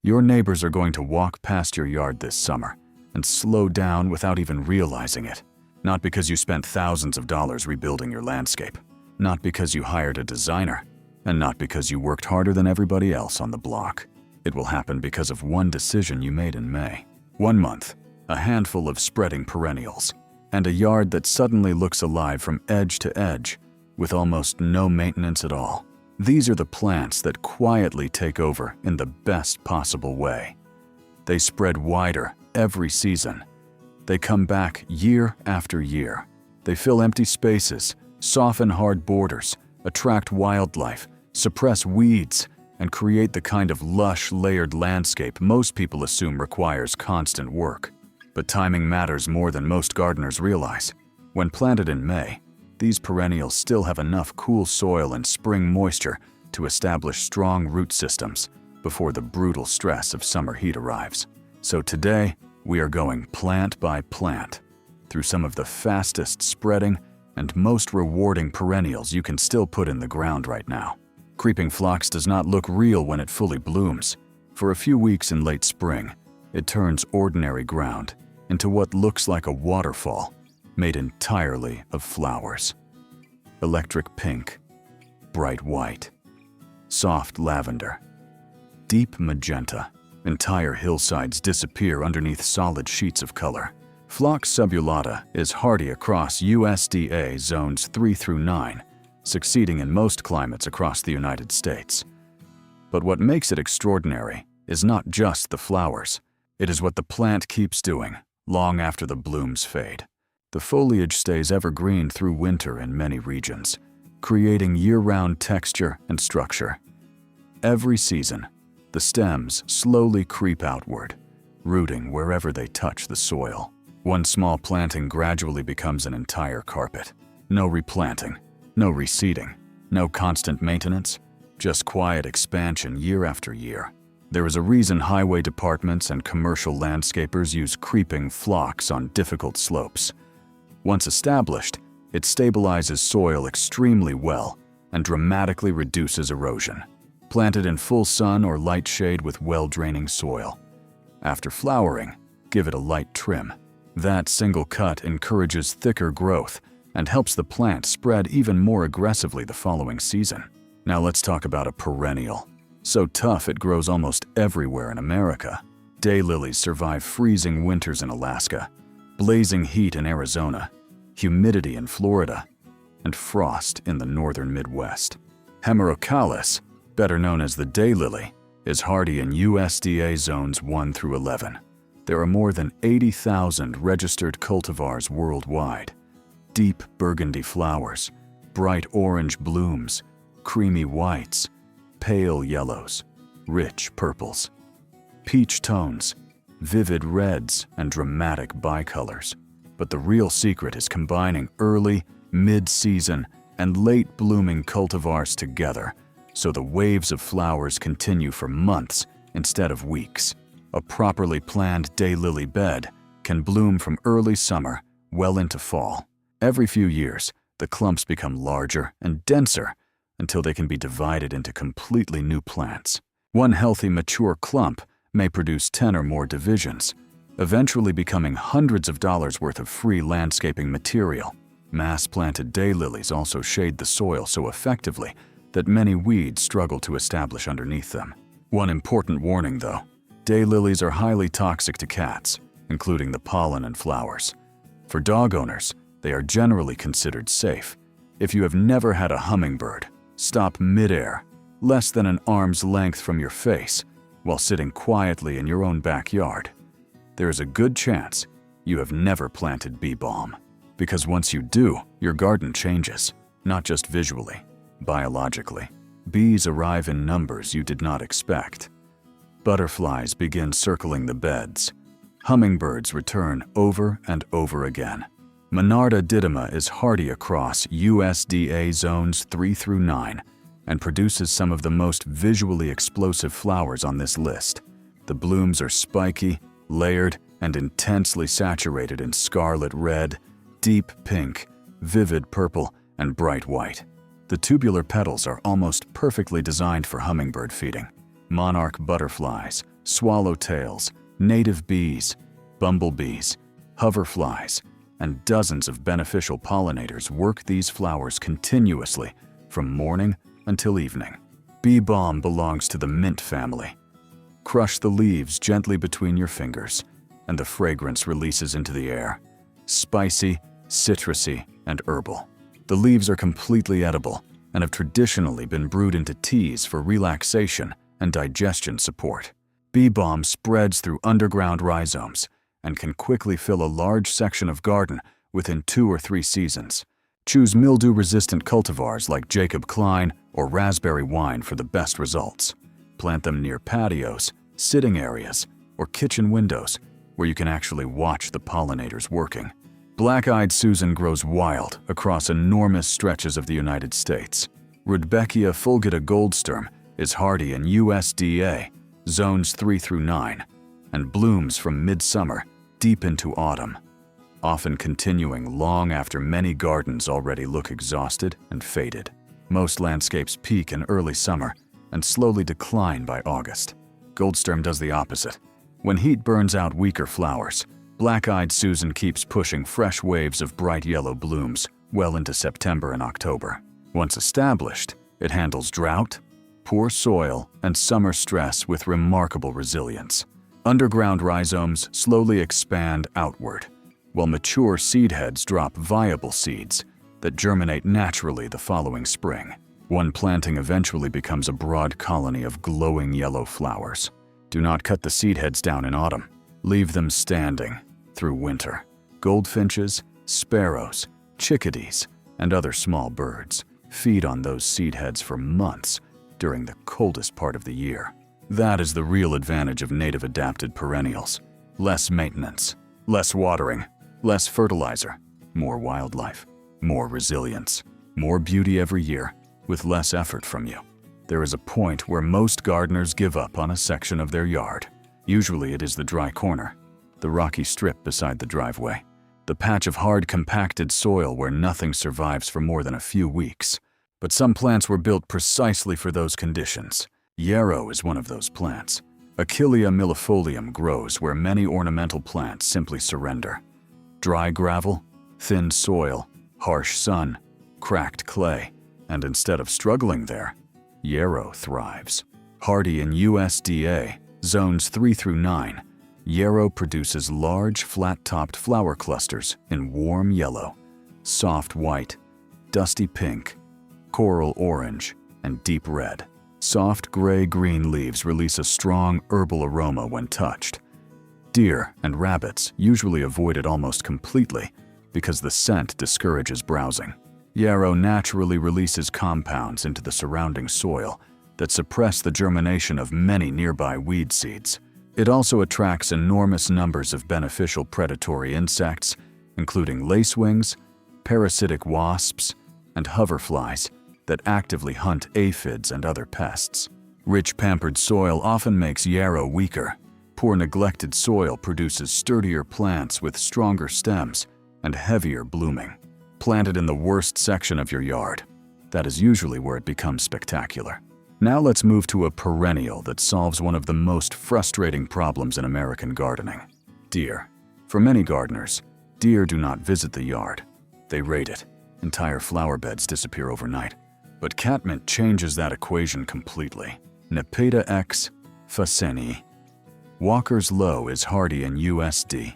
Your neighbors are going to walk past your yard this summer and slow down without even realizing it. Not because you spent thousands of dollars rebuilding your landscape, not because you hired a designer, and not because you worked harder than everybody else on the block. It will happen because of one decision you made in May. 1 month, a handful of spreading perennials, and a yard that suddenly looks alive from edge to edge with almost no maintenance at all. These are the plants that quietly take over in the best possible way. They spread wider every season. They come back year after year. They fill empty spaces, soften hard borders, attract wildlife, suppress weeds, and create the kind of lush, layered landscape most people assume requires constant work. But timing matters more than most gardeners realize. When planted in May, these perennials still have enough cool soil and spring moisture to establish strong root systems before the brutal stress of summer heat arrives. So today, we are going plant by plant through some of the fastest spreading and most rewarding perennials you can still put in the ground right now. Creeping phlox does not look real when it fully blooms. For a few weeks in late spring, it turns ordinary ground into what looks like a waterfall made entirely of flowers. Electric pink, bright white, soft lavender, deep magenta. Entire hillsides disappear underneath solid sheets of color. Phlox subulata is hardy across USDA zones 3 through 9, succeeding in most climates across the United States. But what makes it extraordinary is not just the flowers. It is what the plant keeps doing long after the blooms fade. The foliage stays evergreen through winter in many regions, creating year-round texture and structure. Every season, the stems slowly creep outward, rooting wherever they touch the soil. One small planting gradually becomes an entire carpet. No replanting, no reseeding, no constant maintenance, just quiet expansion year after year. There is a reason highway departments and commercial landscapers use creeping phlox on difficult slopes. Once established, it stabilizes soil extremely well and dramatically reduces erosion. Planted in full sun or light shade with well-draining soil. After flowering, give it a light trim. That single cut encourages thicker growth and helps the plant spread even more aggressively the following season. Now let's talk about a perennial. So tough it grows almost everywhere in America. Daylilies survive freezing winters in Alaska, blazing heat in Arizona, humidity in Florida, and frost in the northern Midwest. Hemerocallis, better known as the daylily, is hardy in USDA zones 1 through 11. There are more than 80,000 registered cultivars worldwide. Deep burgundy flowers, bright orange blooms, creamy whites, pale yellows, rich purples, peach tones, vivid reds, and dramatic bicolors. But the real secret is combining early, mid-season, and late-blooming cultivars together so the waves of flowers continue for months instead of weeks. A properly planned daylily bed can bloom from early summer well into fall. Every few years, the clumps become larger and denser until they can be divided into completely new plants. One healthy, mature clump may produce 10 or more divisions, eventually becoming hundreds of dollars worth of free landscaping material. Mass-planted daylilies also shade the soil so effectively that many weeds struggle to establish underneath them. One important warning, though. Daylilies are highly toxic to cats, including the pollen and flowers. For dog owners, they are generally considered safe. If you have never had a hummingbird stop mid-air, less than an arm's length from your face, while sitting quietly in your own backyard, there is a good chance you have never planted bee balm. Because once you do, your garden changes, not just visually, biologically. Bees arrive in numbers you did not expect. Butterflies begin circling the beds. Hummingbirds return over and over again. Monarda didyma is hardy across USDA zones 3 through 9 and produces some of the most visually explosive flowers on this list. The blooms are spiky, layered, and intensely saturated in scarlet red, deep pink, vivid purple, and bright white. The tubular petals are almost perfectly designed for hummingbird feeding. Monarch butterflies, swallowtails, native bees, bumblebees, hoverflies, and dozens of beneficial pollinators work these flowers continuously from morning until evening. Bee balm belongs to the mint family. Crush the leaves gently between your fingers, and the fragrance releases into the air. Spicy, citrusy, and herbal. The leaves are completely edible and have traditionally been brewed into teas for relaxation and digestion support. Bee balm spreads through underground rhizomes and can quickly fill a large section of garden within 2 or 3 seasons. Choose mildew-resistant cultivars like Jacob Klein or raspberry wine for the best results. Plant them near patios, sitting areas, or kitchen windows where you can actually watch the pollinators working. Black-eyed Susan grows wild across enormous stretches of the United States. Rudbeckia fulgida goldsturm is hardy in USDA, zones 3 through 9, and blooms from midsummer deep into autumn, often continuing long after many gardens already look exhausted and faded. Most landscapes peak in early summer and slowly decline by August. Goldsturm does the opposite. When heat burns out weaker flowers, Black-eyed Susan keeps pushing fresh waves of bright yellow blooms well into September and October. Once established, it handles drought, poor soil, and summer stress with remarkable resilience. Underground rhizomes slowly expand outward, while mature seed heads drop viable seeds that germinate naturally the following spring. One planting eventually becomes a broad colony of glowing yellow flowers. Do not cut the seed heads down in autumn. Leave them standing through winter. Goldfinches, sparrows, chickadees, and other small birds feed on those seed heads for months during the coldest part of the year. That is the real advantage of native adapted perennials. Less maintenance, less watering, less fertilizer, more wildlife, more resilience, more beauty every year with less effort from you. There is a point where most gardeners give up on a section of their yard. Usually it is the dry corner, the rocky strip beside the driveway, the patch of hard compacted soil where nothing survives for more than a few weeks. But some plants were built precisely for those conditions. Yarrow is one of those plants. Achillea millefolium grows where many ornamental plants simply surrender. Dry gravel, thin soil, harsh sun, cracked clay, and instead of struggling there, Yarrow thrives. Hardy in USDA, zones 3 through 9, Yarrow produces large, flat-topped flower clusters in warm yellow, soft white, dusty pink, coral orange, and deep red. Soft gray-green leaves release a strong herbal aroma when touched. Deer and rabbits usually avoid it almost completely because the scent discourages browsing. Yarrow naturally releases compounds into the surrounding soil that suppress the germination of many nearby weed seeds. It also attracts enormous numbers of beneficial predatory insects, including lacewings, parasitic wasps, and hoverflies that actively hunt aphids and other pests. Rich, pampered soil often makes Yarrow weaker. Poor, neglected soil produces sturdier plants with stronger stems and heavier blooming. Planted in the worst section of your yard, that is usually where it becomes spectacular. Now let's move to a perennial that solves one of the most frustrating problems in American gardening: deer. For many gardeners, deer do not visit the yard. They raid it. Entire flower beds disappear overnight. But Catmint changes that equation completely. Nepeta X Faceni. Walker's Low is hardy in USD,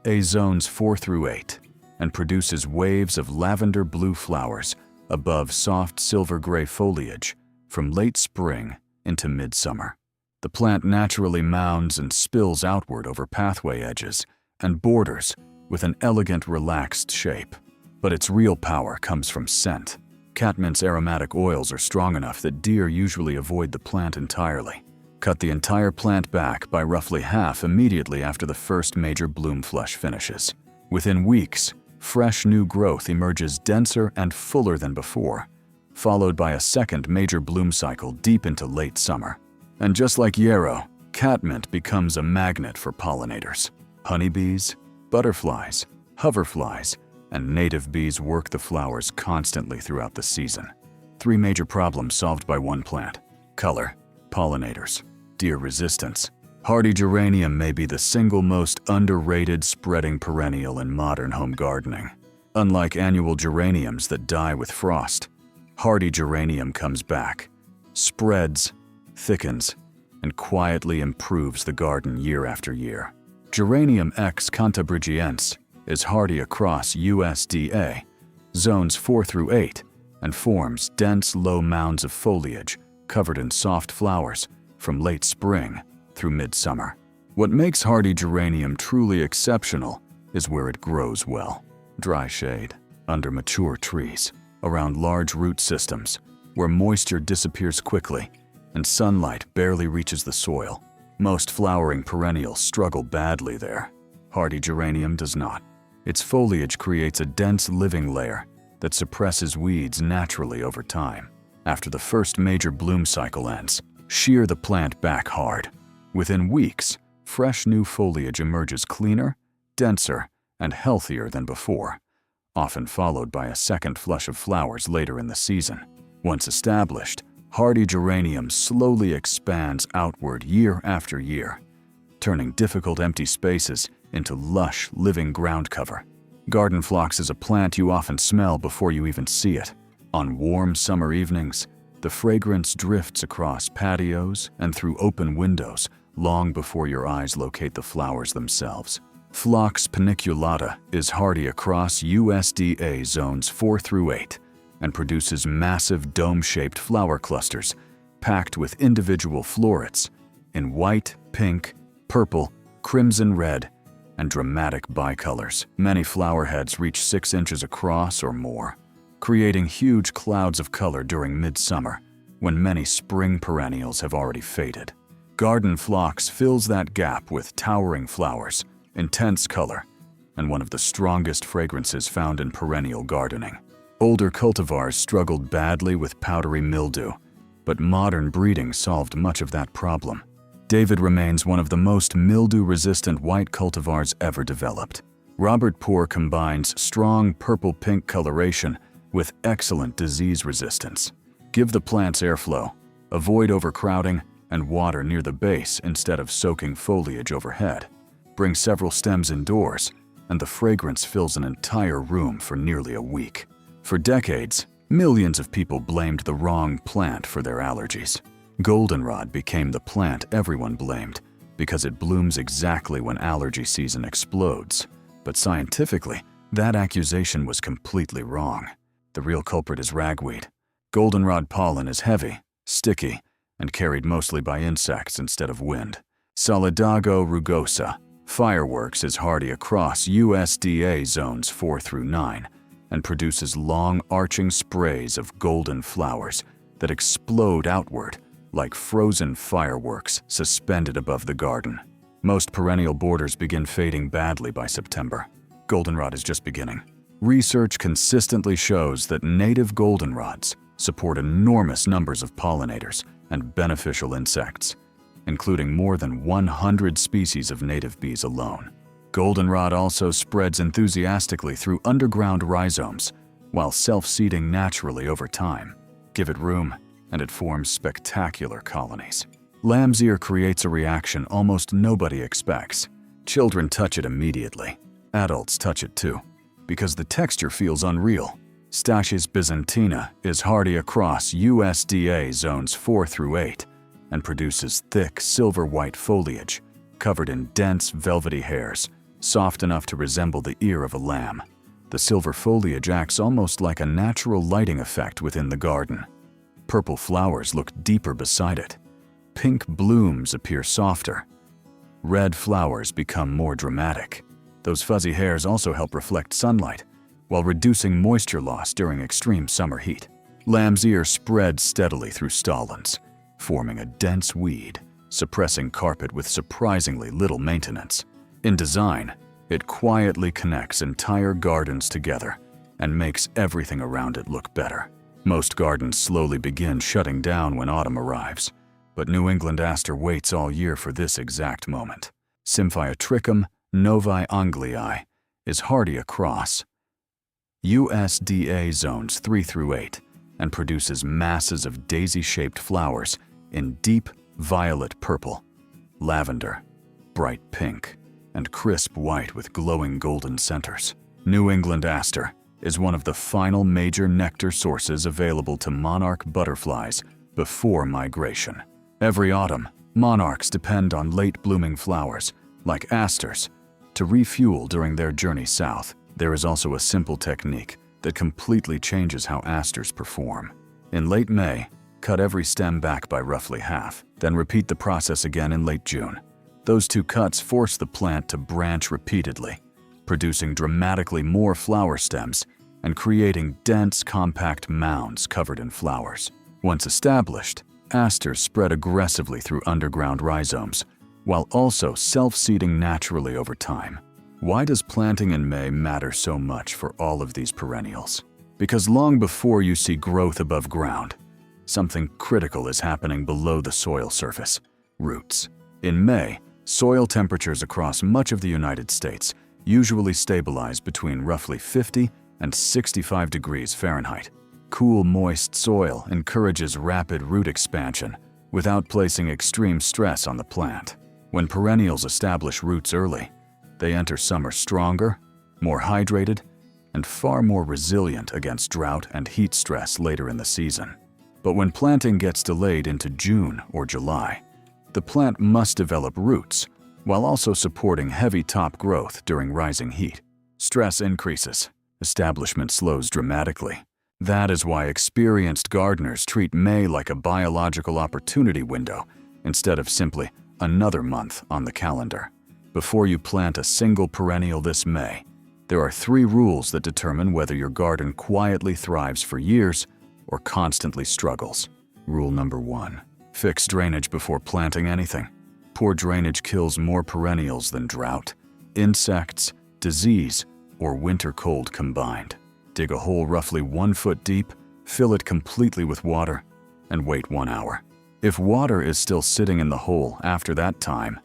A zones 4 through 8, and produces waves of lavender blue flowers above soft silver-gray foliage from late spring into midsummer. The plant naturally mounds and spills outward over pathway edges and borders with an elegant, relaxed shape. But its real power comes from scent. Catmint's aromatic oils are strong enough that deer usually avoid the plant entirely. Cut the entire plant back by roughly half immediately after the first major bloom flush finishes. Within weeks, fresh new growth emerges denser and fuller than before, followed by a second major bloom cycle deep into late summer. And just like Yarrow, Catmint becomes a magnet for pollinators. Honeybees, butterflies, hoverflies, and native bees work the flowers constantly throughout the season. 3 major problems solved by one plant: color, pollinators, deer resistance, Hardy geranium may be the single most underrated spreading perennial in modern home gardening. Unlike annual geraniums that die with frost, hardy geranium comes back, spreads, thickens, and quietly improves the garden year after year. Geranium X cantabrigiense is hardy across USDA, zones 4 through 8, and forms dense low mounds of foliage covered in soft flowers from late spring through midsummer. What makes hardy geranium truly exceptional is where it grows well. Dry shade, under mature trees, around large root systems, where moisture disappears quickly and sunlight barely reaches the soil. Most flowering perennials struggle badly there. Hardy geranium does not. Its foliage creates a dense living layer that suppresses weeds naturally over time. After the first major bloom cycle ends, shear the plant back hard. Within weeks, fresh new foliage emerges cleaner, denser, and healthier than before, often followed by a second flush of flowers later in the season. Once established, hardy geranium slowly expands outward year after year, turning difficult empty spaces into lush, living ground cover. Garden phlox is a plant you often smell before you even see it. On warm summer evenings, the fragrance drifts across patios and through open windows long before your eyes locate the flowers themselves. Phlox paniculata is hardy across USDA zones 4 through 8 and produces massive dome-shaped flower clusters packed with individual florets in white, pink, purple, crimson red, and dramatic bicolors. Many flower heads reach 6 inches across or more, creating huge clouds of color during midsummer when many spring perennials have already faded. Garden phlox fills that gap with towering flowers, intense color, and one of the strongest fragrances found in perennial gardening. Older cultivars struggled badly with powdery mildew, but modern breeding solved much of that problem. David remains one of the most mildew-resistant white cultivars ever developed. Robert Poor combines strong purple-pink coloration with excellent disease resistance. Give the plants airflow, avoid overcrowding, and water near the base instead of soaking foliage overhead. Bring several stems indoors, and the fragrance fills an entire room for nearly a week. For decades, millions of people blamed the wrong plant for their allergies. Goldenrod became the plant everyone blamed because it blooms exactly when allergy season explodes. But scientifically, that accusation was completely wrong. The real culprit is ragweed. Goldenrod pollen is heavy, sticky, and carried mostly by insects instead of wind. Solidago rugosa, fireworks, is hardy across USDA zones 4 through 9 and produces long arching sprays of golden flowers that explode outward like frozen fireworks suspended above the garden. Most perennial borders begin fading badly by September. Goldenrod is just beginning. Research consistently shows that native goldenrods support enormous numbers of pollinators and beneficial insects, including more than 100 species of native bees alone. Goldenrod also spreads enthusiastically through underground rhizomes while self-seeding naturally over time. Give it room, and it forms spectacular colonies. Lamb's ear creates a reaction almost nobody expects. Children touch it immediately. Adults touch it too, because the texture feels unreal. Stachys byzantina is hardy across USDA zones 4 through 8 and produces thick silver-white foliage covered in dense velvety hairs, soft enough to resemble the ear of a lamb. The silver foliage acts almost like a natural lighting effect within the garden. Purple flowers look deeper beside it. Pink blooms appear softer. Red flowers become more dramatic. Those fuzzy hairs also help reflect sunlight, while reducing moisture loss during extreme summer heat. Lamb's ear spreads steadily through stolons, forming a dense weed, suppressing carpet with surprisingly little maintenance. In design, it quietly connects entire gardens together and makes everything around it look better. Most gardens slowly begin shutting down when autumn arrives, but New England Aster waits all year for this exact moment. Symphyotrichum novae anglii is hardy across USDA zones 3 through 8 and produces masses of daisy-shaped flowers in deep violet purple, lavender, bright pink, and crisp white with glowing golden centers. New England Aster is one of the final major nectar sources available to monarch butterflies before migration. Every autumn, monarchs depend on late-blooming flowers, like asters, to refuel during their journey south. There is also a simple technique that completely changes how asters perform. In late May, cut every stem back by roughly half, then repeat the process again in late June. Those two cuts force the plant to branch repeatedly, producing dramatically more flower stems and creating dense, compact mounds covered in flowers. Once established, asters spread aggressively through underground rhizomes, while also self-seeding naturally over time. Why does planting in May matter so much for all of these perennials? Because long before you see growth above ground, something critical is happening below the soil surface: roots. In May, soil temperatures across much of the United States usually stabilize between roughly 50 and 65 degrees Fahrenheit. Cool, moist soil encourages rapid root expansion without placing extreme stress on the plant. When perennials establish roots early, they enter summer stronger, more hydrated, and far more resilient against drought and heat stress later in the season. But when planting gets delayed into June or July, the plant must develop roots while also supporting heavy top growth during rising heat. Stress increases, establishment slows dramatically. That is why experienced gardeners treat May like a biological opportunity window instead of simply another month on the calendar. Before you plant a single perennial this May, there are 3 rules that determine whether your garden quietly thrives for years or constantly struggles. Rule number 1. Fix drainage before planting anything. Poor drainage kills more perennials than drought, insects, disease, or winter cold combined. Dig a hole roughly 1 foot deep, fill it completely with water, and wait 1 hour. If water is still sitting in the hole after that time,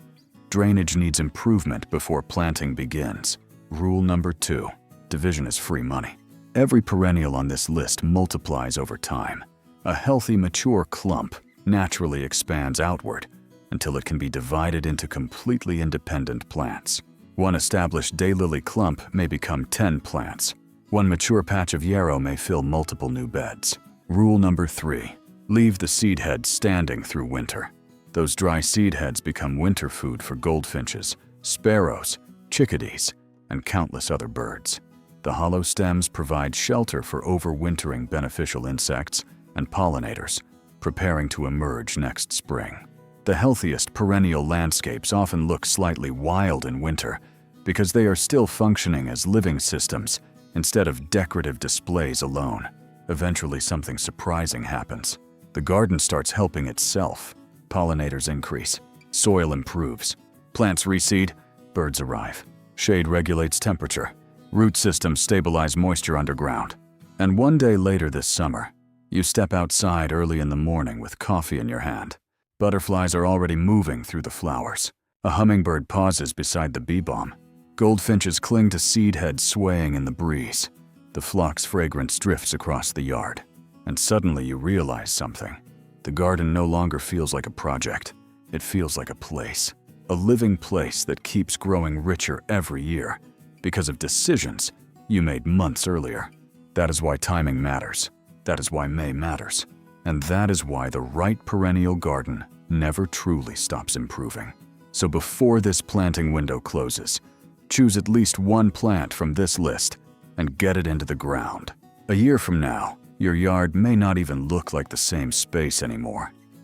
drainage needs improvement before planting begins. Rule number 2. Division is free money. Every perennial on this list multiplies over time. A healthy, mature clump naturally expands outward until it can be divided into completely independent plants. One established daylily clump may become 10 plants. One mature patch of yarrow may fill multiple new beds. Rule number 3. Leave the seed heads standing through winter. Those dry seed heads become winter food for goldfinches, sparrows, chickadees, and countless other birds. The hollow stems provide shelter for overwintering beneficial insects and pollinators, preparing to emerge next spring. The healthiest perennial landscapes often look slightly wild in winter because they are still functioning as living systems instead of decorative displays alone. Eventually, something surprising happens. The garden starts helping itself. Pollinators increase, soil improves, plants reseed, birds arrive. Shade regulates temperature, root systems stabilize moisture underground. And one day later this summer, you step outside early in the morning with coffee in your hand. Butterflies are already moving through the flowers. A hummingbird pauses beside the bee balm. Goldfinches cling to seed heads swaying in the breeze. The phlox fragrance drifts across the yard. And suddenly you realize something. The garden no longer feels like a project. It feels like a place. A living place that keeps growing richer every year because of decisions you made months earlier. That is why timing matters. That is why May matters. And that is why the right perennial garden never truly stops improving. So before this planting window closes, choose at least 1 plant from this list and get it into the ground. A year from now, your yard may not even look like the same space anymore.